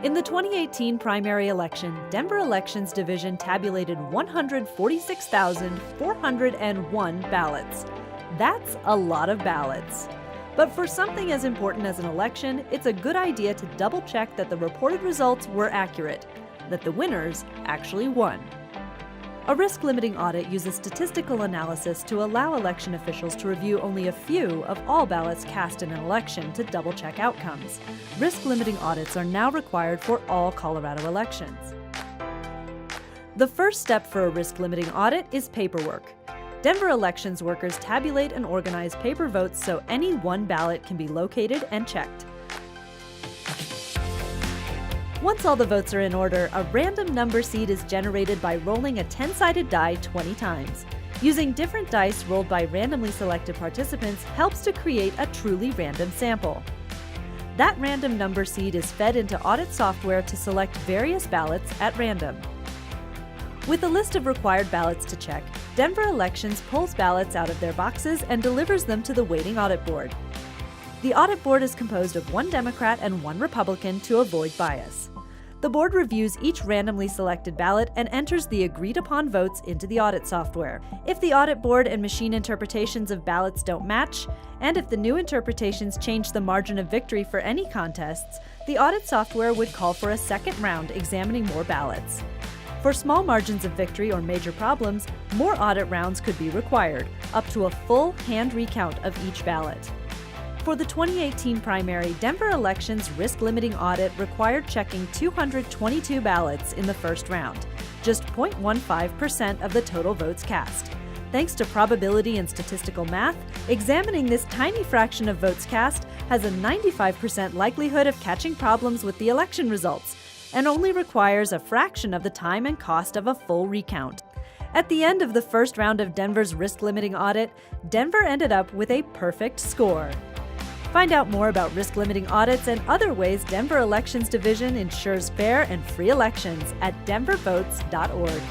In the 2018 primary election, Denver Elections Division tabulated 146,401 ballots. That's a lot of ballots. But for something as important as an election, it's a good idea to double-check that the reported results were accurate, that the winners actually won. A risk-limiting audit uses statistical analysis to allow election officials to review only a few of all ballots cast in an election to double-check outcomes. Risk-limiting audits are now required for all Colorado elections. The first step for a risk-limiting audit is paperwork. Denver elections workers tabulate and organize paper votes so any one ballot can be located and checked. Once all the votes are in order, a random number seed is generated by rolling a 10-sided die 20 times. Using different dice rolled by randomly selected participants helps to create a truly random sample. That random number seed is fed into audit software to select various ballots at random. With a list of required ballots to check, Denver Elections pulls ballots out of their boxes and delivers them to the waiting audit board. The audit board is composed of one Democrat and one Republican to avoid bias. The board reviews each randomly selected ballot and enters the agreed-upon votes into the audit software. If the audit board and machine interpretations of ballots don't match, and if the new interpretations change the margin of victory for any contests, the audit software would call for a second round examining more ballots. For small margins of victory or major problems, more audit rounds could be required, up to a full hand recount of each ballot. For the 2018 primary, Denver Elections risk-limiting audit required checking 222 ballots in the first round, just 0.15% of the total votes cast. Thanks to probability and statistical math, examining this tiny fraction of votes cast has a 95% likelihood of catching problems with the election results, and only requires a fraction of the time and cost of a full recount. At the end of the first round of Denver's risk-limiting audit, Denver ended up with a perfect score. Find out more about risk-limiting audits and other ways Denver Elections Division ensures fair and free elections at denvervotes.org.